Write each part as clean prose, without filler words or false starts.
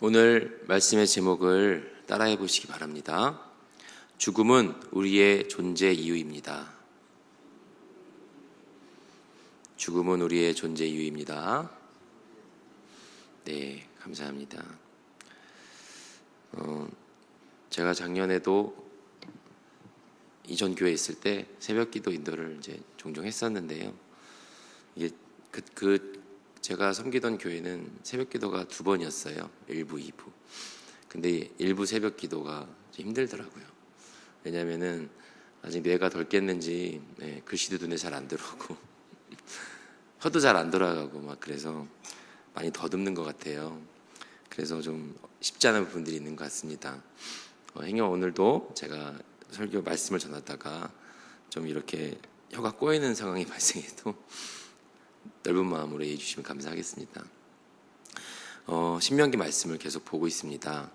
오늘 말씀의 제목을 따라해 보시기 바랍니다. 죽음은 우리의 존재 이유입니다. 죽음은 우리의 존재 이유입니다. 네, 감사합니다. 제가 작년에도 이전 교회에 있을 때 새벽기도 인도를 이제 종종 했었는데요. 이게 제가 섬기던 교회는 새벽기도가 2번이었어요. 1부, 2부. 근데 1부 새벽기도가 좀 힘들더라고요. 왜냐면은 아직 뇌가 덜 깼는지 글씨도 눈에 잘 안 들어오고 혀도 잘 안 돌아가고 막 그래서 많이 더듬는 것 같아요. 그래서 좀 쉽지 않은 부분들이 있는 것 같습니다. 행여 오늘도 제가 설교 말씀을 전하다가 좀 이렇게 혀가 꼬이는 상황이 발생해도 넓은 마음으로 이해해 주시면 감사하겠습니다. 신명기 말씀을 계속 보고 있습니다.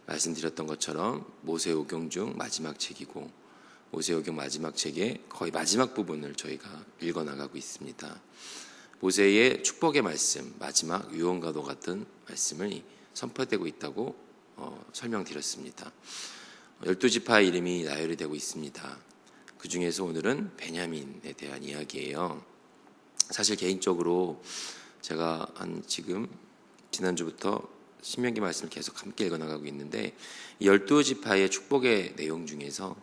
말씀드렸던 것처럼 모세오경 중 마지막 책이고 모세오경 마지막 책의 거의 마지막 부분을 저희가 읽어나가고 있습니다. 모세의 축복의 말씀, 마지막 유언과도 같은 말씀을 선포되고 있다고 설명드렸습니다. 12지파의 이름이 나열이 되고 있습니다. 그 중에서 오늘은 베냐민에 대한 이야기예요. 사실 개인적으로 제가 지난주부터 신명기 말씀을 계속 함께 읽어나가고 있는데 이 12지파의 축복의 내용 중에서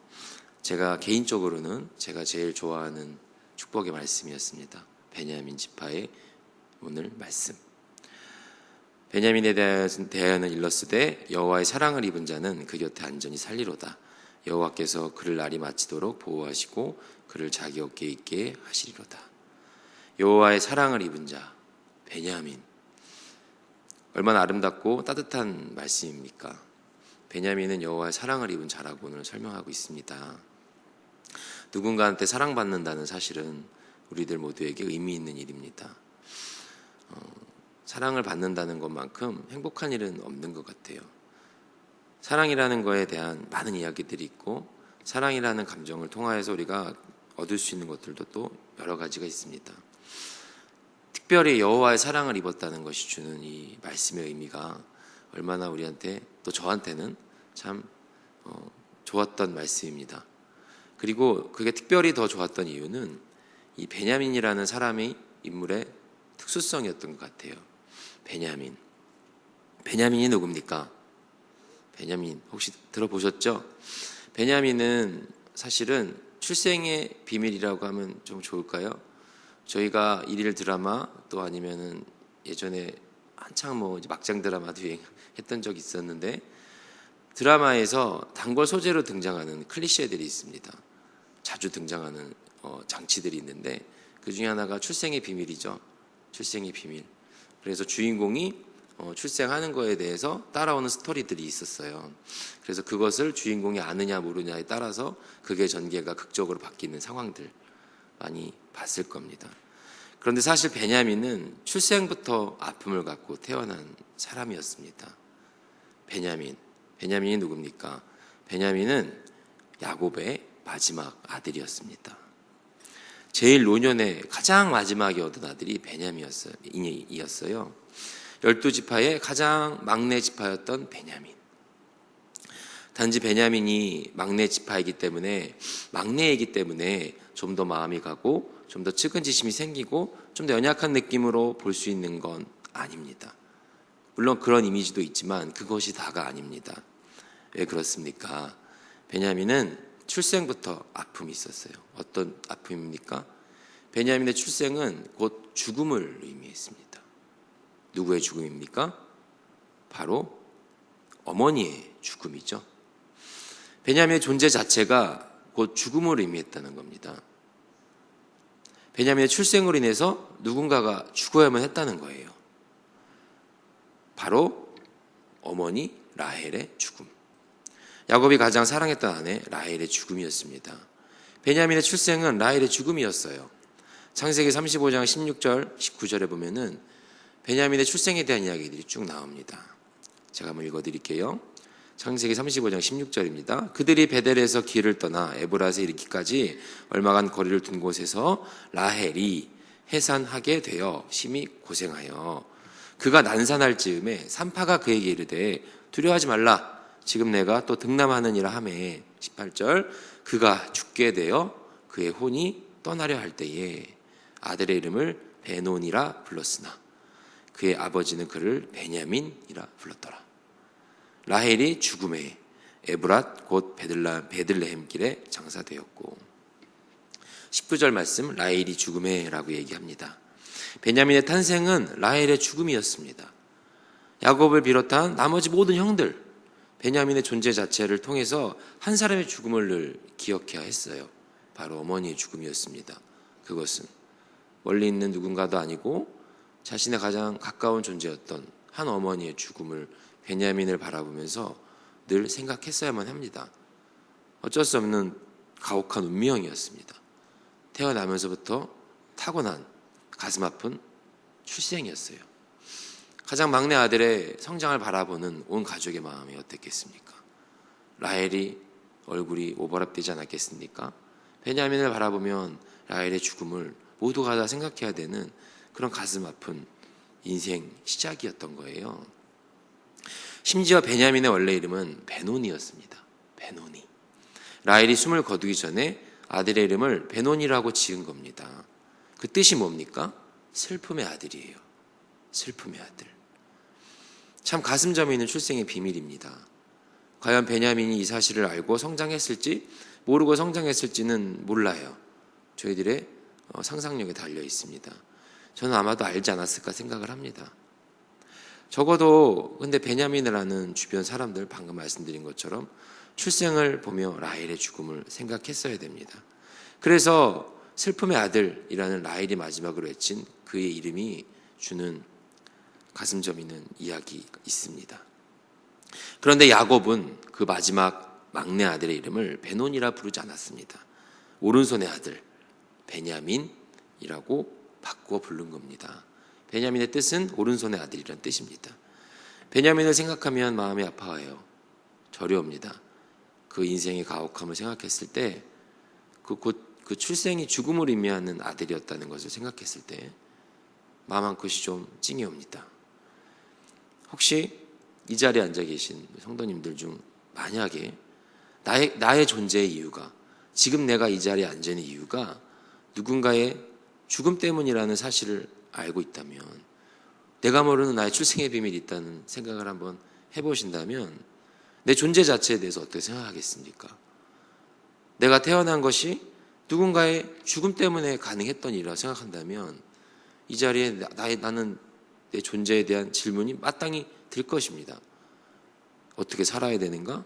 제가 개인적으로는 제가 제일 좋아하는 축복의 말씀이었습니다. 베냐민 지파의 오늘 말씀. 베냐민에 대하여는 일렀으되 여호와의 사랑을 입은 자는 그 곁에 안전히 살리로다. 여호와께서 그를 날이 마치도록 보호하시고 그를 자기 어깨에 있게 하시리로다. 여호와의 사랑을 입은 자 베냐민, 얼마나 아름답고 따뜻한 말씀입니까? 베냐민은 여호와의 사랑을 입은 자라고 오늘 설명하고 있습니다. 누군가한테 사랑받는다는 사실은 우리들 모두에게 의미 있는 일입니다. 사랑을 받는다는 것만큼 행복한 일은 없는 것 같아요. 사랑이라는 거에 대한 많은 이야기들이 있고 사랑이라는 감정을 통하여서 우리가 얻을 수 있는 것들도 또 여러 가지가 있습니다. 특별히 여호와의 사랑을 입었다는 것이 주는 이 말씀의 의미가 얼마나 우리한테 또 저한테는 참 좋았던 말씀입니다. 그리고 그게 특별히 더 좋았던 이유는 이 베냐민이라는 사람의 인물의 특수성이었던 것 같아요. 베냐민이 누굽니까? 베냐민 혹시 들어보셨죠? 베냐민은 사실은 출생의 비밀이라고 하면 좀 좋을까요? 저희가 일일 드라마 또 아니면은 예전에 한창 막장 드라마도 유행했던 적이 있었는데 드라마에서 단골 소재로 등장하는 클리셰들이 있습니다. 자주 등장하는 장치들이 있는데 그 중에 하나가 출생의 비밀이죠. 출생의 비밀. 그래서 주인공이 출생하는 거에 대해서 따라오는 스토리들이 있었어요. 그래서 그것을 주인공이 아느냐 모르냐에 따라서 극의 전개가 극적으로 바뀌는 상황들 많이 봤을 겁니다. 그런데 사실 베냐민은 출생부터 아픔을 갖고 태어난 사람이었습니다. 베냐민이 누굽니까? 베냐민은 야곱의 마지막 아들이었습니다. 제일 노년의 가장 마지막에 얻은 아들이 베냐민이었어요. 12지파의 가장 막내 지파였던 베냐민. 단지 베냐민이 막내 지파이기 때문에 막내이기 때문에 좀 더 마음이 가고 좀 더 측은지심이 생기고 좀 더 연약한 느낌으로 볼 수 있는 건 아닙니다. 물론 그런 이미지도 있지만 그것이 다가 아닙니다. 왜 그렇습니까? 베냐민은 출생부터 아픔이 있었어요. 어떤 아픔입니까? 베냐민의 출생은 곧 죽음을 의미했습니다. 누구의 죽음입니까? 바로 어머니의 죽음이죠. 베냐민의 존재 자체가 곧 죽음을 의미했다는 겁니다. 베냐민의 출생으로 인해서 누군가가 죽어야만 했다는 거예요. 바로 어머니 라헬의 죽음. 야곱이 가장 사랑했던 아내 라헬의 죽음이었습니다. 베냐민의 출생은 라헬의 죽음이었어요. 창세기 35장 16절 19절에 보면은 베냐민의 출생에 대한 이야기들이 쭉 나옵니다. 제가 한번 읽어드릴게요. 창세기 35장 16절입니다. 그들이 베델에서 길을 떠나 에브라스에 이르기까지 얼마간 거리를 둔 곳에서 라헬이 해산하게 되어 심히 고생하여 그가 난산할 즈음에 산파가 그에게 이르되 두려워하지 말라. 지금 내가 또 등남하느니라 하매 18절 그가 죽게 되어 그의 혼이 떠나려 할 때에 아들의 이름을 베논이라 불렀으나 그의 아버지는 그를 베냐민이라 불렀더라. 라헬이 죽음에 에브랏 곧 베들레헴 길에 장사되었고 19절 말씀 라헬이 죽음에라고 얘기합니다. 베냐민의 탄생은 라헬의 죽음이었습니다. 야곱을 비롯한 나머지 모든 형들 베냐민의 존재 자체를 통해서 한 사람의 죽음을 늘 기억해야 했어요. 바로 어머니의 죽음이었습니다. 그것은 멀리 있는 누군가도 아니고 자신의 가장 가까운 존재였던 한 어머니의 죽음을 베냐민을 바라보면서 늘 생각했어야만 합니다. 어쩔 수 없는 가혹한 운명이었습니다. 태어나면서부터 타고난 가슴 아픈 출생이었어요. 가장 막내 아들의 성장을 바라보는 온 가족의 마음이 어땠겠습니까? 라헬이 얼굴이 오버랩되지 않았겠습니까? 베냐민을 바라보면 라헬의 죽음을 모두가 다 생각해야 되는 그런 가슴 아픈 인생 시작이었던 거예요. 심지어 베냐민의 원래 이름은 베논이었습니다. 베논이. 라헬이 숨을 거두기 전에 아들의 이름을 베논이라고 지은 겁니다. 그 뜻이 뭡니까? 슬픔의 아들이에요. 슬픔의 아들. 참 가슴 저미 있는 출생의 비밀입니다. 과연 베냐민이 이 사실을 알고 성장했을지 모르고 성장했을지는 몰라요. 저희들의 상상력에 달려 있습니다. 저는 아마도 알지 않았을까 생각을 합니다. 적어도 근데 베냐민을 아는 주변 사람들 방금 말씀드린 것처럼 출생을 보며 라헬의 죽음을 생각했어야 됩니다. 그래서 슬픔의 아들이라는 라헬이 마지막으로 외친 그의 이름이 주는 가슴 저미는 이야기가 있습니다. 그런데 야곱은 그 마지막 막내 아들의 이름을 베논이라 부르지 않았습니다. 오른손의 아들 베냐민이라고 바꾸어 부른 겁니다. 베냐민의 뜻은 오른손의 아들이란 뜻입니다. 베냐민을 생각하면 마음이 아파해요. 저려옵니다. 그 인생의 가혹함을 생각했을 때 그 출생이 죽음을 의미하는 아들이었다는 것을 생각했을 때 마음 한 컷이 좀 찡이 옵니다. 혹시 이 자리에 앉아 계신 성도님들 중 만약에 나의 존재의 이유가 지금 내가 이 자리에 앉아 있는 이유가 누군가의 죽음 때문이라는 사실을 알고 있다면 내가 모르는 나의 출생의 비밀이 있다는 생각을 한번 해보신다면 내 존재 자체에 대해서 어떻게 생각하겠습니까? 내가 태어난 것이 누군가의 죽음 때문에 가능했던 일이라고 생각한다면 이 자리에 나는 내 존재에 대한 질문이 마땅히 들 것입니다. 어떻게 살아야 되는가?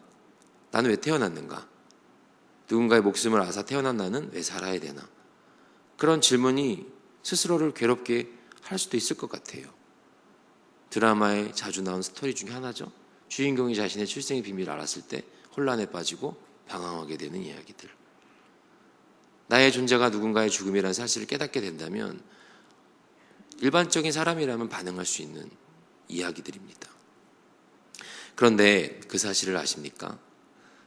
나는 왜 태어났는가? 누군가의 목숨을 앗아 태어난 나는 왜 살아야 되나? 그런 질문이 스스로를 괴롭게 할 수도 있을 것 같아요. 드라마에 자주 나온 스토리 중에 하나죠. 주인공이 자신의 출생의 비밀을 알았을 때 혼란에 빠지고 방황하게 되는 이야기들. 나의 존재가 누군가의 죽음이라는 사실을 깨닫게 된다면 일반적인 사람이라면 반응할 수 있는 이야기들입니다. 그런데 그 사실을 아십니까?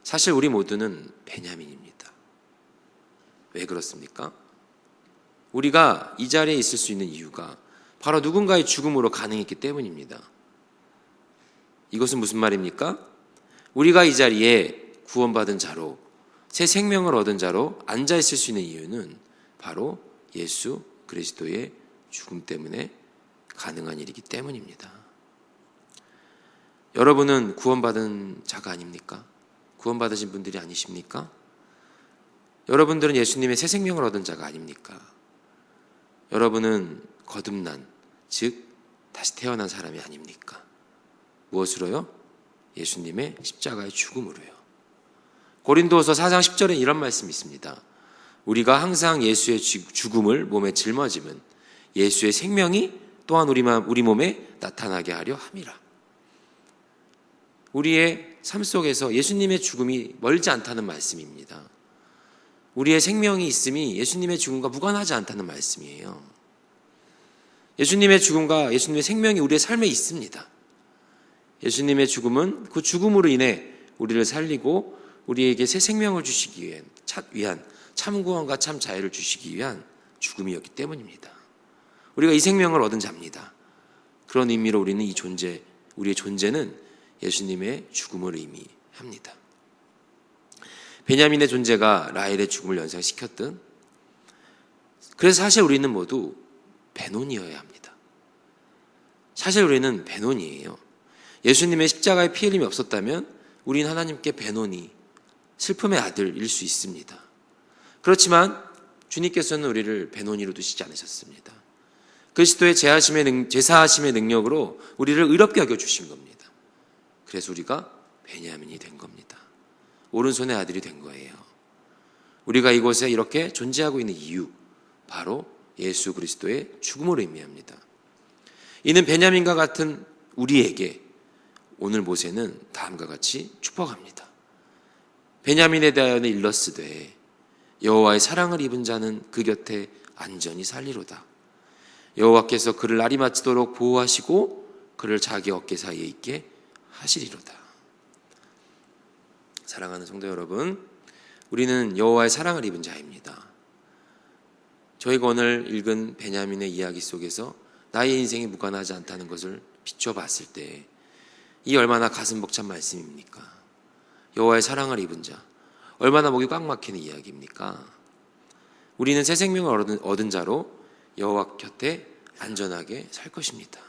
사실 우리 모두는 베냐민입니다. 왜 그렇습니까? 우리가 이 자리에 있을 수 있는 이유가 바로 누군가의 죽음으로 가능했기 때문입니다. 이것은 무슨 말입니까? 우리가 이 자리에 구원받은 자로 새 생명을 얻은 자로 앉아 있을 수 있는 이유는 바로 예수 그리스도의 죽음 때문에 가능한 일이기 때문입니다. 여러분은 구원받은 자가 아닙니까? 구원받으신 분들이 아니십니까? 여러분들은 예수님의 새 생명을 얻은 자가 아닙니까? 여러분은 거듭난, 즉 다시 태어난 사람이 아닙니까? 무엇으로요? 예수님의 십자가의 죽음으로요. 고린도후서 4장 10절에 이런 말씀이 있습니다. 우리가 항상 예수의 죽음을 몸에 짊어지면 예수의 생명이 또한 우리 몸에 나타나게 하려 함이라. 우리의 삶 속에서 예수님의 죽음이 멀지 않다는 말씀입니다. 우리의 생명이 있음이 예수님의 죽음과 무관하지 않다는 말씀이에요. 예수님의 죽음과 예수님의 생명이 우리의 삶에 있습니다. 예수님의 죽음은 그 죽음으로 인해 우리를 살리고 우리에게 새 생명을 주시기 위한 참 구원과 참 자유를 주시기 위한 죽음이었기 때문입니다. 우리가 이 생명을 얻은 자입니다. 그런 의미로 우리는 우리의 존재는 예수님의 죽음을 의미합니다. 베냐민의 존재가 라헬의 죽음을 연상시켰든, 그래서 사실 우리는 모두 베논이어야 합니다. 사실 우리는 베논이에요. 예수님의 십자가의 피 흘림이 없었다면 우리는 하나님께 베논이, 슬픔의 아들일 수 있습니다. 그렇지만 주님께서는 우리를 베논이로 두시지 않으셨습니다. 그리스도의 제사하심의 능력으로 우리를 의롭게 여겨주신 겁니다. 그래서 우리가 베냐민이 된 겁니다. 오른손의 아들이 된 거예요. 우리가 이곳에 이렇게 존재하고 있는 이유, 바로 예수 그리스도의 죽음을 의미합니다. 이는 베냐민과 같은 우리에게 오늘 모세는 다음과 같이 축복합니다. 베냐민에 대하여는 일러스되 여호와의 사랑을 입은 자는 그 곁에 안전히 살리로다. 여호와께서 그를 날이 마치도록 보호하시고 그를 자기 어깨 사이에 있게 하시리로다. 사랑하는 성도 여러분, 우리는 여호와의 사랑을 입은 자입니다. 저희가 오늘 읽은 베냐민의 이야기 속에서 나의 인생이 무관하지 않다는 것을 비춰봤을 때 이 얼마나 가슴 벅찬 말씀입니까? 여호와의 사랑을 입은 자, 얼마나 목이 꽉 막히는 이야기입니까? 우리는 새 생명을 얻은 자로 여호와 곁에 안전하게 살 것입니다.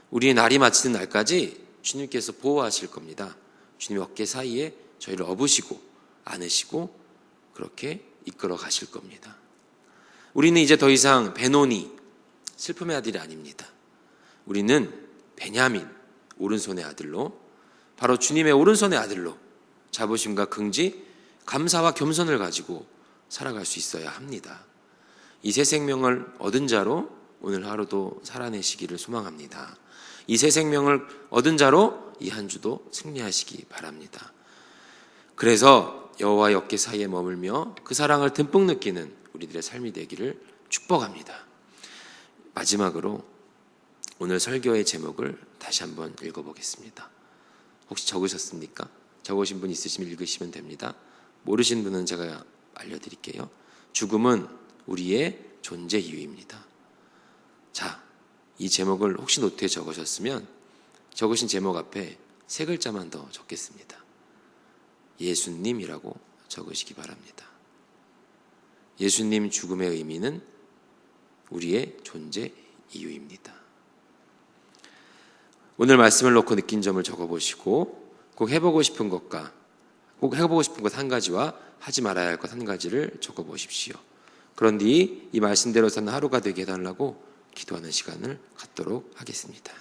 우리의 날이 마치는 날까지 주님께서 보호하실 겁니다. 주님의 어깨 사이에 저희를 업으시고 안으시고 그렇게 이끌어 가실 겁니다. 우리는 이제 더 이상 베논이, 슬픔의 아들이 아닙니다. 우리는 베냐민, 오른손의 아들로, 바로 주님의 오른손의 아들로 자부심과 긍지, 감사와 겸손을 가지고 살아갈 수 있어야 합니다. 이 새 생명을 얻은 자로 오늘 하루도 살아내시기를 소망합니다. 이 새 생명을 얻은 자로 이 한 주도 승리하시기 바랍니다. 그래서 여호와의 어깨 사이에 머물며 그 사랑을 듬뿍 느끼는 우리들의 삶이 되기를 축복합니다. 마지막으로 오늘 설교의 제목을 다시 한번 읽어보겠습니다. 혹시 적으셨습니까? 적으신 분 있으시면 읽으시면 됩니다. 모르신 분은 제가 알려드릴게요. 죽음은 우리의 존재 이유입니다. 자, 이 제목을 혹시 노트에 적으셨으면 적으신 제목 앞에 세 글자만 더 적겠습니다. 예수님이라고 적으시기 바랍니다. 예수님 죽음의 의미는 우리의 존재 이유입니다. 오늘 말씀을 놓고 느낀 점을 적어보시고 꼭 해보고 싶은 것 한 가지와 하지 말아야 할 것 한 가지를 적어보십시오. 그런 뒤 이 말씀대로 사는 하루가 되게 해달라고 기도하는 시간을 갖도록 하겠습니다.